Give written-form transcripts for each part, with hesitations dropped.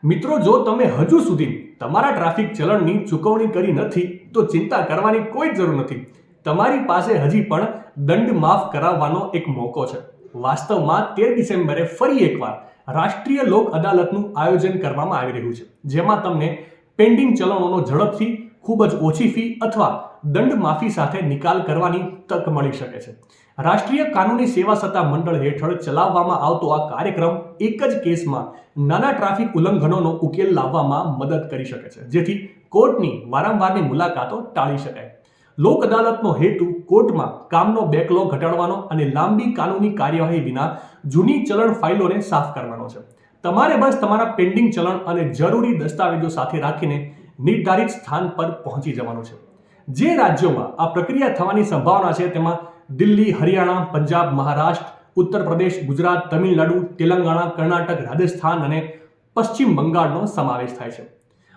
મિત્રો, જો તમે હજુ સુધી તમારા ટ્રાફિક ચલણની ચૂકવણી કરી નથી તો ચિંતા કરવાની કોઈ જ જરૂર નથી. તમારી પાસે હજી પણ દંડ માફ કરાવવાનો એક મોકો છે. વાસ્તવમાં 13 ડિસેમ્બરે ફરી એકવાર રાષ્ટ્રીય લોક અદાલતનું આયોજન કરવામાં આવી રહ્યું છે, જેમાં તમને પેન્ડિંગ ચલણોનો ઝડપથી, ખૂબ જ ઓછી ફી અથવા દંડ માફી સાથે નિકાલ કરવાની તક મળી શકે છે. રાષ્ટ્રીય કાનૂની સેવા સત્તા મંડળ હેઠળ ચલાવવામાં આવતો આ કાર્યક્રમ એક જ કેસમાં નાના ટ્રાફિક ઉલ્લંઘનોનો ઉકેલ લાવવામાં મદદ કરી શકે છે, જેથી કોર્ટની વારંવારની મુલાકાતો ટાળી શકાય. લોક અદાલતનો હેતુ કોર્ટમાં કામનો બેકલોગ ઘટાડવાનો અને લાંબી કાનૂની કાર્યવાહી વિના જૂની ચલણ ફાઇલોને સાફ કરવાનો છે. તમારે બસ તમારા પેન્ડિંગ ચલણ અને જરૂરી દસ્તાવેજો સાથે રાખીને નિર્ધારિત સ્થાન પર પહોંચી જવાનું છે. જે રાજ્યોમાં આ પ્રક્રિયા થવાની સંભાવના છે તેમાં દિલ્હી, હરિયાણા, પંજાબ, મહારાષ્ટ્ર, ઉત્તર પ્રદેશ, ગુજરાત, તમિલનાડુ, તેલંગાણા, કર્ણાટક, રાજસ્થાન અને પશ્ચિમ બંગાળનો સમાવેશ થાય છે.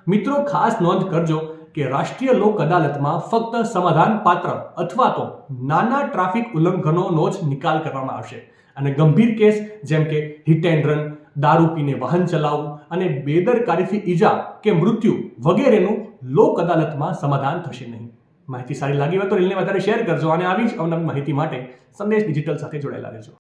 મિત્રો, ખાસ નોંધ કરજો કે રાષ્ટ્રીય લોક અદાલતમાં ફક્ત સમાધાનપાત્ર અથવા તો નાના ટ્રાફિક ઉલ્લંઘનોનો જ નિકાલ કરવામાં આવશે અને ગંભીર કેસ જેમ કે હિટ એન્ડ રન, દારૂ પીને વાહન ચલાવવું અને બેદરકારીથી ઈજા કે મૃત્યુ વગેરેનું લોક અદાલતમાં સમાધાન થશે નહીં. માહિતી સારી લાગી હોય તો રીલને વધારે શેર કરજો અને આવી જ અવનવી માહિતી માટે સંદેશ ડિજિટલ સાથે જોડાયેલા રહેજો.